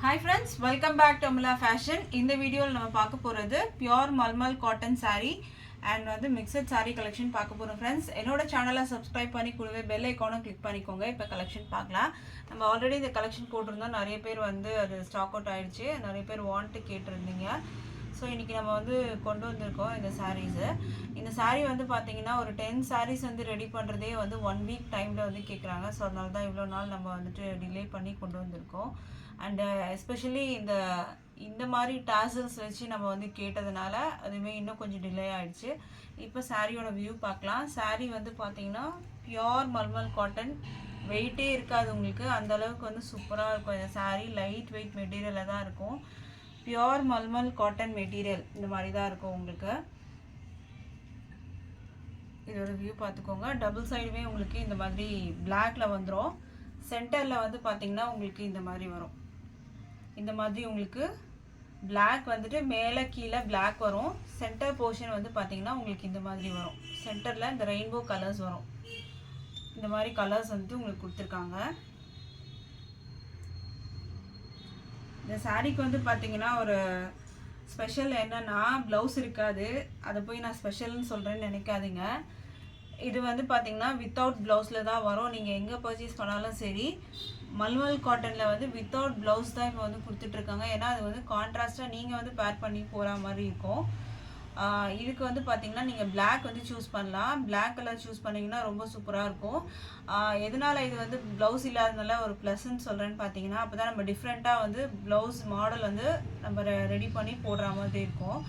Hi friends, welcome back to Amula Fashion. இந்த வீடியோல நம்ம பார்க்க போறது pure mulmul cotton saree and வந்து mixed saree collection பார்க்க போறோம் friends. என்னோட சேனலை subscribe பண்ணி கூடவே bell icon-ஐ click பண்ணிக்கோங்க. இப்போ collection பார்க்கலாம். நம்ம ஆல்ரெடி இந்த collection போட்டுருந்தோம். நிறைய பேர் வந்து அது ஸ்டாக் அவுட் ஆயிடுச்சு. நிறைய பேர் வாண்ட் கேட்டிருந்தீங்க. ஸோ இன்றைக்கி நம்ம வந்து கொண்டு வந்திருக்கோம் இந்த சாரீஸு. இந்த சாரீ வந்து பார்த்தீங்கன்னா ஒரு 10 சாரீஸ் வந்து ரெடி பண்ணுறதே வந்து 1 வீக் டைமில் வந்து கேட்குறாங்க. ஸோ அதனால தான் இவ்வளோ நாள் நம்ம வந்துட்டு டிலே பண்ணி கொண்டு வந்திருக்கோம். அண்டு எஸ்பெஷலி இந்த மாதிரி டாசல்ஸ் வச்சு நம்ம வந்து கேட்டதுனால அதுவுமே இன்னும் கொஞ்சம் டிலே ஆகிடுச்சு. இப்போ சாரியோட வியூ பார்க்கலாம். சாரீ வந்து பார்த்தீங்கன்னா பியோர் மல்மல் காட்டன், வெயிட்டே இருக்காது உங்களுக்கு, அந்தளவுக்கு வந்து சூப்பராக இருக்கும். இந்த சாரீ லைட் வெயிட் மெட்டீரியலில் தான் இருக்கும். பியோர் மல்மல் காட்டன் மெட்டீரியல் இந்த மாதிரி தான் இருக்கும் உங்களுக்கு. இதோட வியூ பார்த்துக்கோங்க. டபுள் சைடுமே உங்களுக்கு இந்த மாதிரி பிளாக்ல வந்துடும். சென்டரில் வந்து பார்த்தீங்கன்னா உங்களுக்கு இந்த மாதிரி வரும். இந்த மாதிரி உங்களுக்கு பிளாக் வந்துட்டு மேலே கீழே பிளாக் வரும். சென்டர் போர்ஷன் வந்து பார்த்தீங்கன்னா உங்களுக்கு இந்த மாதிரி வரும். சென்டரில் இந்த ரெயின்போ கலர்ஸ் வரும். இந்த மாதிரி கலர்ஸ் வந்துட்டு உங்களுக்கு கொடுத்துருக்காங்க. இந்த சாரீக்கு வந்து பார்த்தீங்கன்னா ஒரு ஸ்பெஷல் என்னென்னா ப்ளவுஸ் இருக்காது. அதை போய் நான் ஸ்பெஷல்னு சொல்கிறேன்னு நினைக்காதீங்க. இது வந்து பார்த்தீங்கன்னா வித்தவுட் ப்ளவுஸில் தான் வரும். நீங்கள் எங்கே பர்ச்சேஸ் பண்ணாலும் சரி, மல்மல் காட்டனில் வந்து வித்தவுட் ப்ளவுஸ் தான் இப்போ வந்து கொடுத்துட்ருக்காங்க. ஏன்னா அது வந்து கான்ட்ராஸ்ட்டாக நீங்கள் வந்து பேர் பண்ணி போகிற மாதிரி இருக்கும். இதுக்கு வந்து பார்த்தீங்கன்னா நீங்கள் பிளாக் வந்து சூஸ் பண்ணலாம். பிளாக் கலர் சூஸ் பண்ணிங்கன்னா ரொம்ப சூப்பராக இருக்கும். எதனால் இது வந்து ப்ளவுஸ் இல்லாததுனால ஒரு ப்ளஸ்ன்னு சொல்கிறேன்னு பார்த்தீங்கன்னா, அப்போ தான் நம்ம டிஃப்ரெண்ட்டாக வந்து ப்ளவுஸ் மாடல் வந்து நம்ம ரெடி பண்ணி போடுற மாதிரி இருக்கும்.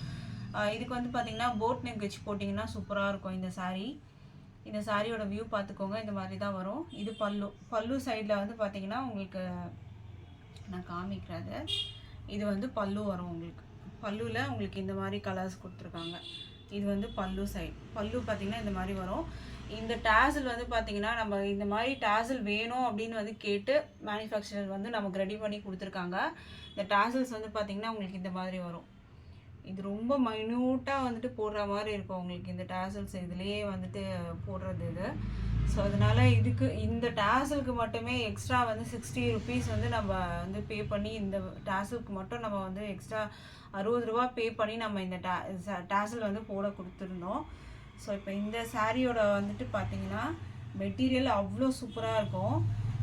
இதுக்கு வந்து பார்த்தீங்கன்னா போட் நெக் வச்சு போட்டிங்கன்னா சூப்பராக இருக்கும் இந்த சாரீ. இந்த சாரியோட வியூ பார்த்துக்கோங்க. இந்த மாதிரி தான் வரும். இது பல்லு சைடில் வந்து பார்த்தீங்கன்னா உங்களுக்கு நான் காமிக்கிறது. இது வந்து பல்லு வரும் உங்களுக்கு. பல்லுவில் உங்களுக்கு இந்த மாதிரி கலர்ஸ் கொடுத்துருக்காங்க. இது வந்து பல்லு சைடு. பல்லு பார்த்திங்கன்னா இந்த மாதிரி வரும். இந்த டாசல் வந்து பார்த்திங்கன்னா நம்ம இந்த மாதிரி டாசல் வேணும் அப்படின்னு வந்து கேட்டு மேனுஃபேக்சரர் வந்து நமக்கு ரெடி பண்ணி கொடுத்துருக்காங்க. இந்த டாசல்ஸ் வந்து பார்த்திங்கன்னா உங்களுக்கு இந்த மாதிரி வரும். இது ரொம்ப மைன்யூட்டாக வந்துட்டு போடுற மாதிரி இருக்கும் உங்களுக்கு இந்த டாசல்ஸ். இதுலேயே வந்துட்டு போடுறது இது. ஸோ அதனால் இதுக்கு இந்த டாசலுக்கு மட்டுமே எக்ஸ்ட்ரா வந்து 60 ருபீஸ் வந்து நம்ம வந்து பே பண்ணி இந்த டாசலுக்கு மட்டும் நம்ம வந்து எக்ஸ்ட்ரா 60 ரூபா பே பண்ணி நம்ம இந்த டாசல் வந்து போட கொடுத்துருந்தோம். ஸோ இப்போ இந்த சாரியோட வந்துட்டு பார்த்தீங்கன்னா மெட்டீரியல் அவ்வளோ சூப்பராக இருக்கும்.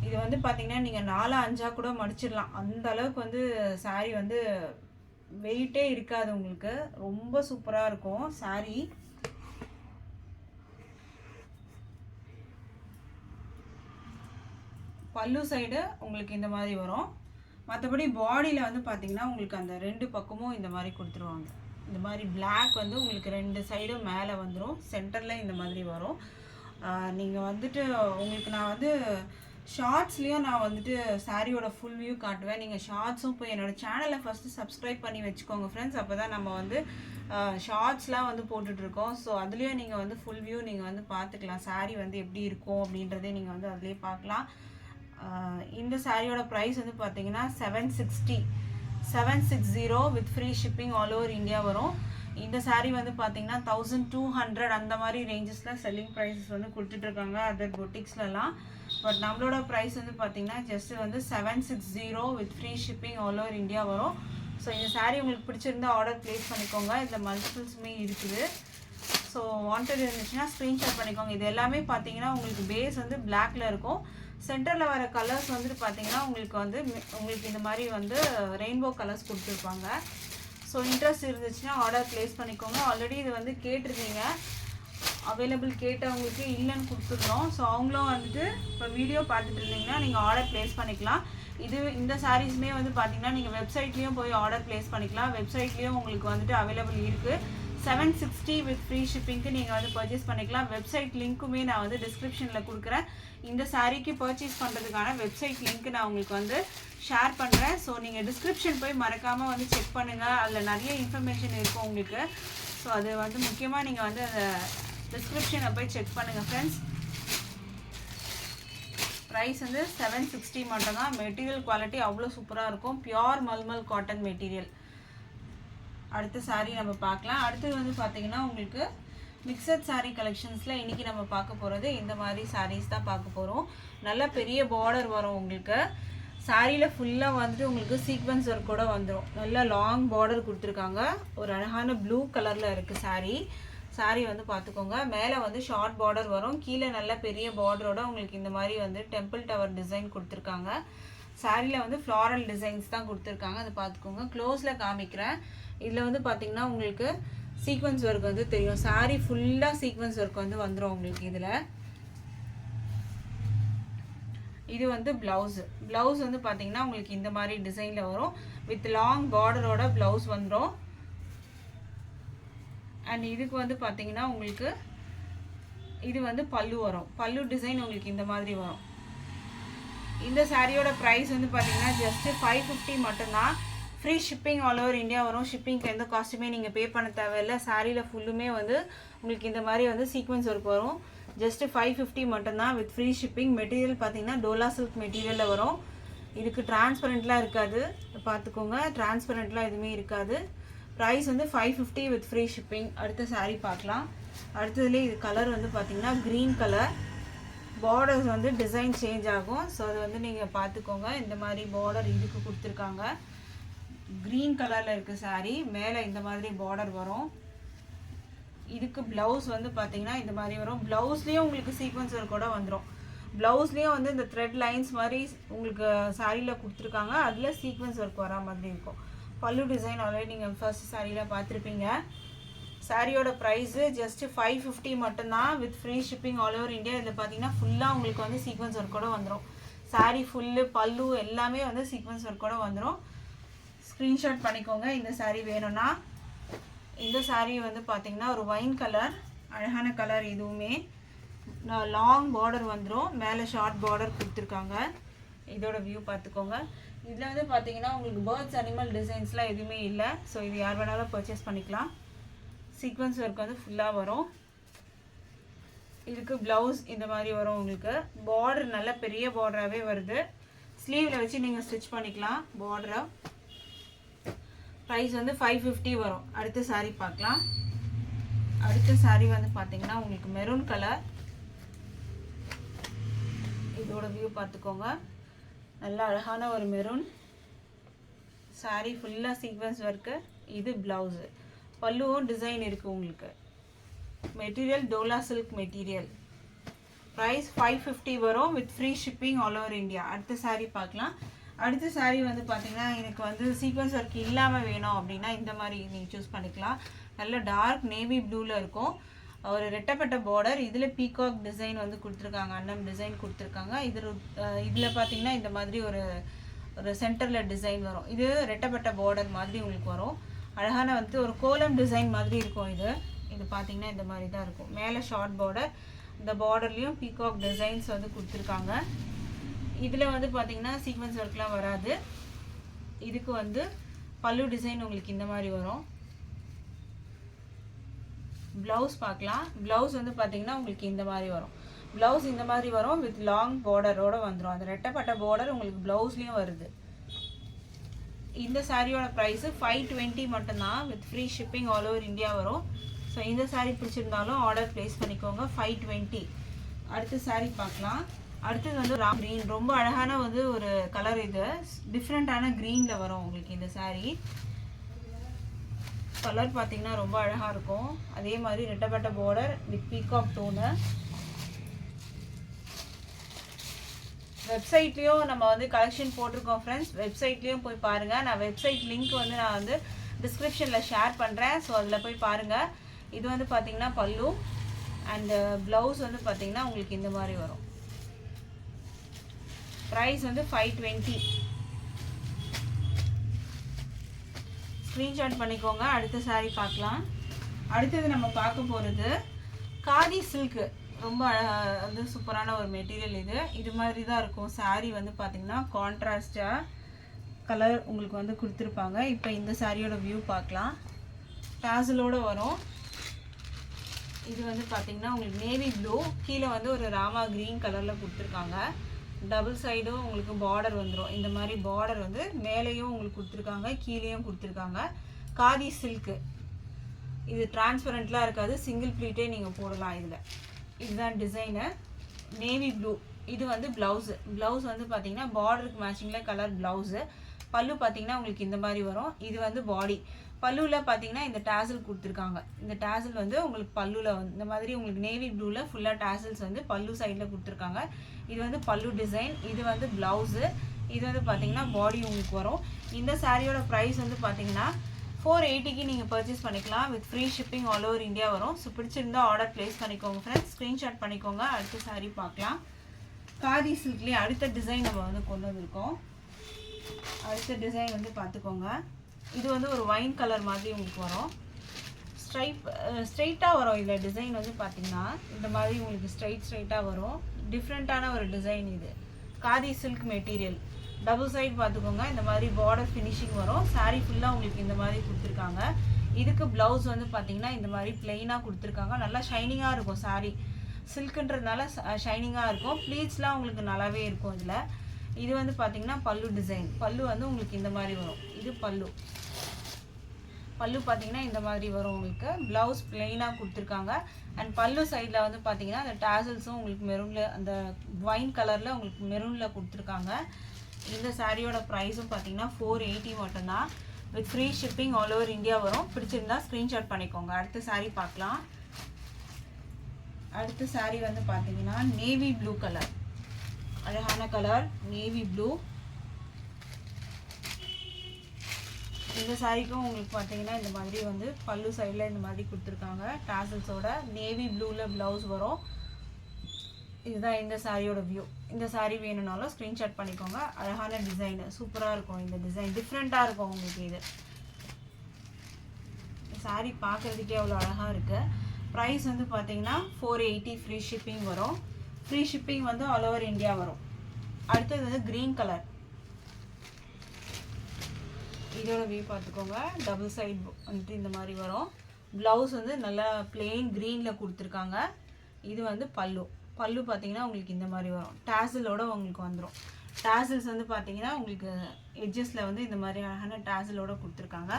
இது வந்து பார்த்திங்கன்னா நீங்கள் 4-5 கூட மடிச்சிடலாம். அந்த அளவுக்கு வந்து சாரீ வந்து வெயிட்டே இருக்காது உங்களுக்கு. ரொம்ப சூப்பராக இருக்கும் சாரீ. பல்லு சைடு உங்களுக்கு இந்த மாதிரி வரும். மற்றபடி பாடியில் வந்து பார்த்தீங்கன்னா உங்களுக்கு அந்த 2 பக்கமும் இந்த மாதிரி கொடுத்துருவாங்க. இந்த மாதிரி பிளாக் வந்து உங்களுக்கு 2 சைடும் மேலே வந்துடும். சென்டரில் இந்த மாதிரி வரும். நீங்கள் வந்துட்டு உங்களுக்கு நான் வந்து ஷார்ட்ஸ்லேயும் நான் வந்துட்டு சாரியோட ஃபுல் வியூ காட்டுவேன். நீங்கள் ஷார்ட்ஸும் போய் என்னோடய சேனலை ஃபஸ்ட்டு சப்ஸ்கிரைப் பண்ணி வச்சுக்கோங்க ஃப்ரெண்ட்ஸ். அப்போ தான் நம்ம வந்து ஷார்ட்ஸ்லாம் வந்து போட்டுட்ருக்கோம். ஸோ அதுலேயும் நீங்கள் வந்து ஃபுல் வியூ நீங்கள் வந்து பார்த்துக்கலாம். சாரீ வந்து எப்படி இருக்கும் அப்படின்றதே நீங்கள் வந்து அதுலேயே பார்க்கலாம். இந்த சாரியோட ப்ரைஸ் வந்து பார்த்தீங்கன்னா 760 with free shipping all over India வரும். இந்த சாரீ வந்து பார்த்தீங்கன்னா 1200 அந்த மாதிரி ரேஞ்சஸில் செல்லிங் ப்ரைஸஸ் வந்து கொடுத்துட்ருக்காங்க அதர் பொட்டிக்ஸ்லலாம். பட் நம்மளோட ப்ரைஸ் வந்து பார்த்தீங்கன்னா ஜஸ்ட்டு வந்து 760 with free shipping all over India வரும். ஸோ இந்த சாரீ உங்களுக்கு பிடிச்சிருந்தா ஆர்டர் ப்ளேஸ் பண்ணிக்கோங்க. இதில் மல்டிபிள்ஸுமே இருக்குது. ஸோ வாண்டட் இருந்துச்சுன்னா ஸ்க்ரீன்ஷாட் பண்ணிக்கோங்க. இது எல்லாமே பார்த்தீங்கன்னா உங்களுக்கு பேஸ் வந்து பிளாக்ல இருக்கும். சென்டரில் வர கலர்ஸ் வந்துட்டு பார்த்தீங்கன்னா உங்களுக்கு இந்த மாதிரி வந்து ரெயின்போ கலர்ஸ் கொடுத்துருப்பாங்க. ஸோ இன்ட்ரெஸ்ட் இருந்துச்சுன்னா ஆர்டர் ப்ளேஸ் பண்ணிக்கோங்க. ஆல்ரெடி இது வந்து கேட்டிருந்தீங்க, அவைலபிள் கேட்டவங்களுக்கு இல்லைன்னு கொடுத்துருந்தோம். ஸோ அவங்களும் வந்துட்டு இப்போ வீடியோ பார்த்துட்டு இருந்தீங்கன்னா நீங்கள் ஆர்டர் ப்ளேஸ் பண்ணிக்கலாம். இந்த சாரீஸுமே வந்து பார்த்தீங்கன்னா நீங்கள் வெப்சைட்லேயும் போய் ஆர்டர் ப்ளேஸ் பண்ணிக்கலாம். வெப்சைட்லேயும் உங்களுக்கு வந்துட்டு அவைலபிள் இருக்குது. 760 வித் ஃப்ரீ ஷிப்பிங்க்கு நீங்கள் வந்து பர்ச்சேஸ் பண்ணிக்கலாம். வெப்சைட் லிங்க்குமே நான் வந்து டிஸ்கிரிப்ஷனில் கொடுக்குறேன். இந்த சாரீக்கு பர்ச்சேஸ் பண்ணுறதுக்கான வெப்சைட் லிங்க்கு நான் உங்களுக்கு வந்து ஷேர் பண்ணுறேன். ஸோ நீங்கள் டிஸ்கிரிப்ஷன் போய் மறக்காமல் வந்து செக் பண்ணுங்கள். அதில் நிறைய இன்ஃபர்மேஷன் இருக்கும் உங்களுக்கு. ஸோ அது வந்து முக்கியமாக நீங்கள் வந்து அந்த டிஸ்கிரிப்ஷனை போய் செக் பண்ணுங்கள் ஃப்ரெண்ட்ஸ். ப்ரைஸ் வந்து 760 மட்டும்தான். மெட்டீரியல் குவாலிட்டி அவ்வளோ சூப்பராக இருக்கும். Pure mulmul cotton material. அடுத்த சாரீ நம்ம பார்க்கலாம். அடுத்தது வந்து பார்த்தீங்கன்னா உங்களுக்கு மிக்சட் சாரீ கலெக்ஷன்ஸில் இன்றைக்கி நம்ம பார்க்க போகிறது இந்த மாதிரி சாரீஸ் தான் பார்க்க போகிறோம். நல்ல பெரிய பார்டர் வரும் உங்களுக்கு. சாரியில் ஃபுல்லாக வந்துட்டு உங்களுக்கு சீக்வன்ஸ் ஒர்க் கூட வந்துடும். நல்லா லாங் பார்டர் கொடுத்துருக்காங்க. ஒரு அழகான ப்ளூ கலரில் இருக்குது சாரீ வந்து பார்த்துக்கோங்க. மேலே வந்து ஷார்ட் பார்டர் வரும். கீழே நல்ல பெரிய பார்டரோட உங்களுக்கு இந்த மாதிரி வந்து டெம்பிள் டவர் டிசைன் கொடுத்துருக்காங்க. சாரியில் வந்து ஃப்ளாரல் டிசைன்ஸ் தான் கொடுத்துருக்காங்க. அதை பார்த்துக்கோங்க. க்ளோஸில் காமிக்கிறேன். இதில் வந்து பார்த்திங்கன்னா உங்களுக்கு சீக்வன்ஸ் ஒர்க் வந்து தெரியும். சாரீ ஃபுல்லாக சீக்வன்ஸ் ஒர்க் வந்து வந்துடும் உங்களுக்கு. இதில் இது வந்து ப்ளவுஸ் வந்து பார்த்தீங்கன்னா உங்களுக்கு இந்த மாதிரி டிசைனில் வரும். வித் லாங் பார்டரோட ப்ளவுஸ் வந்துடும். அண்ட் இதுக்கு வந்து பார்த்தீங்கன்னா உங்களுக்கு இது வந்து பல்லு வரும். பல்லு டிசைன் உங்களுக்கு இந்த மாதிரி வரும். இந்த சாரியோட ப்ரைஸ் வந்து பார்த்தீங்கன்னா ஜஸ்ட்டு 550 மட்டும்தான். Free shipping all over India வரும். ஷிப்பிங்க்கு எந்த காஸ்ட்டுமே நீங்கள் பே பண்ண தேவையில்லை. சாரியில் ஃபுல்லுமே வந்து உங்களுக்கு இந்த மாதிரி வந்து சீக்வன்ஸ் ஒர்க் வரும். ஜஸ்ட்டு 550 மட்டும்தான் வித் ஃப்ரீ ஷிப்பிங். மெட்டீரியல் பார்த்தீங்கன்னா டோலா சில்க் மெட்டீரியலில் வரும். இதுக்கு டிரான்ஸ்பரண்ட்லாம் இருக்காது, பார்த்துக்கோங்க. டிரான்ஸ்பரண்ட்லாம் எதுவுமே இருக்காது. ப்ரைஸ் வந்து 550 வித் ஃப்ரீ ஷிப்பிங். அடுத்த சாரீ பார்க்கலாம். அடுத்ததுலேயே இது கலர் வந்து பார்த்திங்கன்னா க்ரீன் கலர். பார்டர்ஸ் வந்து டிசைன் சேஞ்ச் ஆகும். ஸோ அது வந்து நீங்கள் பார்த்துக்கோங்க. இந்த மாதிரி பார்டர் இதுக்கு கொடுத்துருக்காங்க. க்ரீன் கலரில் இருக்குது சாரீ. மேலே இந்த மாதிரி பார்டர் வரும். இதுக்கு ப்ளவுஸ் வந்து பார்த்தீங்கன்னா இந்த மாதிரி வரும். ப்ளவுஸ்லேயும் உங்களுக்கு சீக்வன்ஸ் ஒர்க் கூட வந்துடும். ப்ளவுஸ்லேயும் வந்து இந்த த்ரெட் லைன்ஸ் மாதிரி உங்களுக்கு சாரியில் கொடுத்துருக்காங்க. அதில் சீக்வன்ஸ் ஒர்க் வரா மாதிரி இருக்கும். பல்லு டிசைன் ஆல்ரெடி நீங்கள் ஃபர்ஸ்ட் சாரியில் பார்த்துருப்பீங்க. சாரியோட ப்ரைஸு ஜஸ்ட்டு 550 மட்டும்தான் with free shipping all over India. இதில் பார்த்தீங்கன்னா ஃபுல்லாக உங்களுக்கு வந்து சீக்வன்ஸ் ஒர்க் கூட வந்துடும். சாரீ ஃபுல்லு பல்லு எல்லாமே வந்து சீக்வன்ஸ் ஒர்க் கூட வந்துடும். ஸ்க்ரீன்ஷாட் பண்ணிக்கோங்க இந்த சாரீ வேணும்னா. இந்த சாரீ வந்து பார்த்திங்கன்னா ஒரு ஒயின் கலர், அழகான கலர். இதுவுமே லாங் பார்டர் வந்துடும். மேலே ஷார்ட் பார்டர் கொடுத்துருக்காங்க. இதோட வியூ பார்த்துக்கோங்க. இதில் வந்து பார்த்தீங்கன்னா உங்களுக்கு பேர்ட்ஸ் அனிமல் டிசைன்ஸ்லாம் எதுவுமே இல்லை. ஸோ இது யார் வேணாலும் பர்ச்சேஸ் பண்ணிக்கலாம். சீக்வன்ஸ் ஒர்க் வந்து ஃபுல்லாக வரும். இதுக்கு ப்ளவுஸ் இந்த மாதிரி வரும். உங்களுக்கு பார்டர் நல்ல பெரிய பார்டராகவே வருது. ஸ்லீவில் வச்சு நீங்கள் ஸ்டிச் பண்ணிக்கலாம் பார்டரை. ப்ரைஸ் வந்து 550 வரும். அடுத்த சாரீ பார்க்கலாம். அடுத்த சாரீ வந்து பார்த்தீங்கன்னா உங்களுக்கு மெரூன் கலர். இதோட வியூ பார்த்துக்கோங்க. நல்ல அழகான ஒரு மெரூன் சாரீ. ஃபுல்லாக சீக்வன்ஸ் ஒர்க்கு. இது ப்ளவுஸு. பல்லுவும் டிசைன் இருக்குது உங்களுக்கு. Material dola silk material. Price 550 வரும் with free shipping all over India. அடுத்த சாரீ பார்க்கலாம். அடுத்த சாரீ வந்து பார்த்தீங்கன்னா எனக்கு வந்து சீக்வன்ஸ் ஒர்க் இல்லாமல் வேணும் அப்படின்னா இந்த மாதிரி நீங்கள் சூஸ் பண்ணிக்கலாம். நல்ல டார்க் நேவி ப்ளூவில் இருக்கும். ஒரு ரெட்டப்பட்ட பார்டர். இதில் பீகாக் டிசைன் வந்து கொடுத்துருக்காங்க. அன்னம் டிசைன் கொடுத்துருக்காங்க. இதில் பார்த்தீங்கன்னா இந்த மாதிரி ஒரு சென்டரில் டிசைன் வரும். இது ரெட்டப்பட்ட பார்டர் மாதிரி உங்களுக்கு வரும். அழகான வந்து ஒரு கோலம் டிசைன் மாதிரி இருக்கும். இது பார்த்தீங்கன்னா இந்த மாதிரி தான் இருக்கும். மேலே ஷார்ட் பார்டர். இந்த பார்டர்லேயும் பீகாக் டிசைன்ஸ் வந்து கொடுத்துருக்காங்க. இதில் வந்து பார்த்தீங்கன்னா சீக்வன்ஸ் ஒர்க்லாம் வராது. இதுக்கு வந்து பல்லு டிசைன் உங்களுக்கு இந்த மாதிரி வரும். ப்ளவுஸ் பார்க்கலாம். ப்ளவுஸ் வந்து பார்த்தீங்கன்னா உங்களுக்கு இந்த மாதிரி வரும். ப்ளவுஸ் இந்த மாதிரி வரும் வித் லாங் பார்டரோடு வந்துடும். அந்த ரெட்டப்பட்ட பார்டர் உங்களுக்கு ப்ளவுஸ்லேயும் வருது. இந்த சாரியோட ப்ரைஸு 520 மட்டும்தான் with free shipping all over India வரும். ஸோ இந்த சாரீ பிடிச்சிருந்தாலும் ஆர்டர் ப்ளேஸ் பண்ணிக்கோங்க. 520. அடுத்த சாரீ பார்க்கலாம். அடுத்தது வந்து ராம் க்ரீன். ரொம்ப அழகான வந்து ஒரு கலர். இது டிஃப்ரெண்ட்டான க்ரீனில் வரும் உங்களுக்கு இந்த சாரீ. கலர் பார்த்தீங்கன்னா ரொம்ப அழகாக இருக்கும். அதே மாதிரி ரெட்டப்பட்ட பார்டர் வித் பீகாக் டோனு. வெப்சைட்லேயும் நம்ம வந்து கலெக்ஷன் போட்டிருக்கோம் ஃப்ரெண்ட்ஸ். வெப்சைட்லேயும் போய் பாருங்கள். நான் வெப்சைட் லிங்க் வந்து நான் வந்து டிஸ்கிரிப்ஷனில் ஷேர் பண்ணுறேன். ஸோ அதில் போய் பாருங்கள். இது வந்து பார்த்தீங்கன்னா பல்லு. அண்டு ப்ளவுஸ் வந்து பார்த்தீங்கன்னா உங்களுக்கு இந்த மாதிரி வரும். ப்ரைஸ் வந்து 520. ஸ்க்ரீன்ஷாட் பண்ணிக்கோங்க. அடுத்த சாரீ பார்க்கலாம். அடுத்தது நம்ம பார்க்க போகிறது காதி சில்க்கு. ரொம்ப வந்து சூப்பரான ஒரு மெட்டீரியல். இது மாதிரி தான் இருக்கும். சாரீ வந்து பார்த்திங்கன்னா கான்ட்ராஸ்டாக கலர் உங்களுக்கு வந்து கொடுத்துருப்பாங்க. இப்போ இந்த சாரியோட வியூ பார்க்கலாம். டாசலோடு வரும். இது வந்து பார்த்திங்கன்னா உங்களுக்கு நேவி ப்ளூ. கீழே வந்து ஒரு ராமா க்ரீன் கலரில் கொடுத்துருக்காங்க. டபுள் சைடும் உங்களுக்கு பார்டர் வந்துடும். இந்த மாதிரி பார்டர் வந்து மேலேயும் உங்களுக்கு கொடுத்துருக்காங்க, கீழேயும் கொடுத்துருக்காங்க. காதி சில்க்கு. இது டிரான்ஸ்பரண்ட்லாம் இருக்காது. சிங்கிள் ப்ளீட்டே நீங்கள் போடலாம். இதுதான் டிசைனு. நேவி ப்ளூ இது வந்து ப்ளவுஸ் வந்து பார்த்தீங்கன்னா பார்டருக்கு மேட்சிங்கில் கலர் ப்ளவுஸு. பல்லு பார்த்தீங்கன்னா உங்களுக்கு இந்த மாதிரி வரும். இது வந்து பாடி. பல்லுவில் பார்த்தீங்கன்னா இந்த டேசல் கொடுத்துருக்காங்க. இந்த டேசல் வந்து உங்களுக்கு பல்லுவில் வந்து இந்த மாதிரி உங்களுக்கு நேவி ப்ளூவில் ஃபுல்லாக டேசல்ஸ் வந்து பல்லு சைடில் கொடுத்துருக்காங்க. இது வந்து பல்லு டிசைன். இது வந்து ப்ளவுஸு. இது வந்து பார்த்தீங்கன்னா பாடி உங்களுக்கு வரும். இந்த சாரியோட ப்ரைஸ் வந்து பார்த்தீங்கன்னா 480க்கு நீங்கள் பர்ச்சேஸ் பண்ணிக்கலாம். With free shipping all over India வரும். ஸோ பிடிச்சிருந்தா ஆர்டர் ப்ளேஸ் பண்ணிக்கோங்க ஃப்ரெண்ட்ஸ். ஸ்க்ரீன்ஷாட் பண்ணிக்கோங்க. அடுத்த சாரீ பார்க்கலாம். காதி சில்க்லேயே அடுத்த டிசைன் நம்ம வந்து கொண்டு வந்திருக்கோம். அடுத்த டிசைன் வந்து பார்த்துக்கோங்க. இது வந்து ஒரு வைன் கலர் மாதிரி உங்களுக்கு வரும். ஸ்ட்ரைட்டாக வரும். இதில் டிசைன் வந்து பார்த்தீங்கன்னா இந்த மாதிரி உங்களுக்கு ஸ்ட்ரைட்டாக வரும். டிஃப்ரெண்ட்டான ஒரு டிசைன். இது khadi silk material. Double side பார்த்துக்கோங்க. இந்த மாதிரி பார்டர் ஃபினிஷிங் வரும். சாரீ ஃபுல்லாக உங்களுக்கு இந்த மாதிரி கொடுத்துருக்காங்க. இதுக்கு ப்ளவுஸ் வந்து பார்த்தீங்கன்னா இந்த மாதிரி பிளெயினாக கொடுத்துருக்காங்க. நல்லா ஷைனிங்காக இருக்கும். சாரீ சில்க்குன்றதுனால ஷைனிங்காக இருக்கும். ப்ளீட்ஸ்லாம் உங்களுக்கு நல்லாவே இருக்கும். இதில் இது வந்து பார்த்தீங்கன்னா பல்லு டிசைன். பல்லு வந்து உங்களுக்கு இந்த மாதிரி வரும். இது பல்லு பார்த்தீங்கன்னா இந்த மாதிரி வரும் உங்களுக்கு. ப்ளவுஸ் பிளெயினாக கொடுத்துருக்காங்க. அண்ட் பல்லு சைடில் வந்து பார்த்தீங்கன்னா அந்த டேசல்ஸும் உங்களுக்கு மெரூனில் அந்த வைன் கலரில் உங்களுக்கு மெரூனில் கொடுத்துருக்காங்க. இந்த சாரியோட ப்ரைஸும் பார்த்தீங்கன்னா 480 மட்டும்தான். With free shipping all over India வரும். பிடிச்சிருந்தா ஸ்க்ரீன்ஷாட் பண்ணிக்கோங்க. அடுத்த சாரீ பார்க்கலாம். அடுத்த சாரீ வந்து பார்த்தீங்கன்னா நேவி ப்ளூ கலர். அழகான கலர் நேவி ப்ளூ. இந்த சாரிக்கும் உங்களுக்கு பார்த்தீங்கன்னா இந்த மாதிரி வந்து பல்லு சைடில் இந்த மாதிரி கொடுத்துருக்காங்க. டாசல்ஸோட நேவி ப்ளூவில் ப்ளவுஸ் வரும். இதுதான் இந்த சாரியோட வியூ. இந்த சாரீ வேணும்னாலும் ஸ்க்ரீன்ஷாட் பண்ணிக்கோங்க. அழகான டிசைனு சூப்பராக இருக்கும். இந்த டிசைன் டிஃப்ரெண்ட்டாக இருக்கும் உங்களுக்கு. இது சாரீ பார்க்குறதுக்கே அவ்வளோ அழகாக இருக்குது. ப்ரைஸ் வந்து பார்த்தீங்கன்னா 480 ஃப்ரீ ஷிப்பிங் வரும். ஃப்ரீ ஷிப்பிங் வந்து ஆல் ஓவர் இந்தியா வரும். அடுத்தது வந்து க்ரீன் கலர். இதோட வியூ பார்த்துக்கோங்க. டபுள் சைட் வந்துட்டு இந்த மாதிரி வரும். ப்ளவுஸ் வந்து நல்லா பிளெயின் க்ரீனில் கொடுத்துருக்காங்க. இது வந்து பல்லு பார்த்தீங்கன்னா உங்களுக்கு இந்த மாதிரி வரும். டேசலோட உங்களுக்கு வந்துடும். டேசல்ஸ் வந்து பார்த்தீங்கன்னா உங்களுக்கு எட்ஜஸில் வந்து இந்த மாதிரி அழகான டேசலோட கொடுத்துருக்காங்க.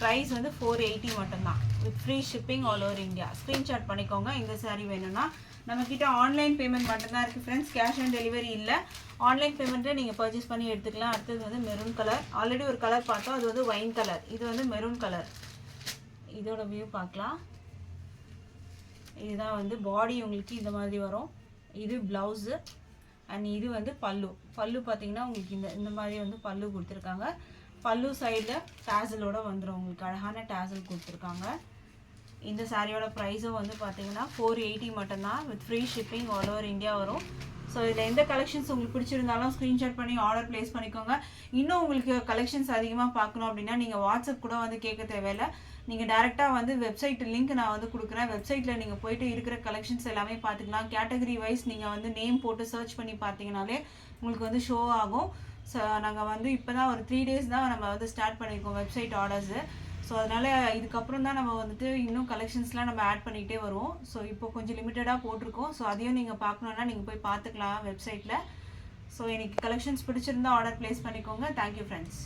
ப்ரைஸ் வந்து 480 மட்டும்தான். With free shipping all over India. Screenshot பண்ணிக்கோங்க. இந்த சாரீ வேணும்னா நம்மக்கிட்ட ஆன்லைன் பேமெண்ட் மட்டும்தான் இருக்குது ஃப்ரெண்ட்ஸ். கேஷ் ஆன் டெலிவரி இல்லை. ஆன்லைன் பேமெண்ட்டை நீங்கள் பர்ச்சேஸ் பண்ணி எடுத்துக்கலாம். அடுத்தது வந்து மெரூன் கலர். ஆல்ரெடி ஒரு கலர் பார்த்தோம். அது வந்து வைன் கலர். இது வந்து மெரூன் கலர். இதோட வியூ பார்க்கலாம். இதுதான் வந்து பாடி உங்களுக்கு இந்த மாதிரி வரும். இது ப்ளவுஸு. அண்ட் இது வந்து பல்லு பார்த்தீங்கன்னா உங்களுக்கு இந்த மாதிரி வந்து பல்லு கொடுத்துருக்காங்க. பல்லு சைடில் டேசலோட வந்துடும். உங்களுக்கு அழகான டேசல் கொடுத்துருக்காங்க. இந்த சாரியோட ப்ரைஸும் வந்து பார்த்தீங்கன்னா 480 மட்டும்தான். With free shipping all over India வரும். ஸோ இதில் எந்த கலெக்ஷன்ஸ் உங்களுக்கு பிடிச்சிருந்தாலும் ஸ்க்ரீன்ஷாட் பண்ணி ஆர்டர் ப்ளேஸ் பண்ணிக்கோங்க. இன்னும் உங்களுக்கு கலெக்ஷன்ஸ் அதிகமாக பார்க்கணும் அப்படின்னா நீங்கள் வாட்ஸ்அப் கூட வந்து கேட்க தேவையில்லை. நீங்கள் டேரெக்டாக வந்து வெப்சைட் லிங்க் நான் வந்து கொடுக்குறேன். வெப்சைட்டில் நீங்கள் போய்ட்டு இருக்கிற கலெக்ஷன்ஸ் எல்லாமே பார்த்துக்கலாம். கேட்டகரி வைஸ் நீங்கள் வந்து நேம் போட்டு சர்ச் பண்ணி பார்த்தீங்கனாலே உங்களுக்கு வந்து ஷோ ஆகும். ஸோ நாங்கள் வந்து இப்போ தான் ஒரு 3 days தான் நம்ம வந்து ஸ்டார்ட் பண்ணியிருக்கோம் வெப்சைட் ஆர்டர்ஸு. ஸோ அதனால் இதுக்கப்புறம் தான் நம்ம வந்துட்டு இன்னும் கலெக்ஷன்ஸ்லாம் நம்ம ஆட் பண்ணிகிட்டே வருவோம். ஸோ இப்போ கொஞ்சம் லிமிட்டடாக போட்டிருக்கோம். ஸோ அதையும் நீங்கள் பார்க்கணுன்னா நீங்கள் போய் பார்த்துக்கலாம் வெப்சைட்டில். ஸோ எனக்கு கலெக்ஷன்ஸ் பிடிச்சிருந்தா ஆர்டர் ப்ளேஸ் பண்ணிக்கோங்க. Thank you friends.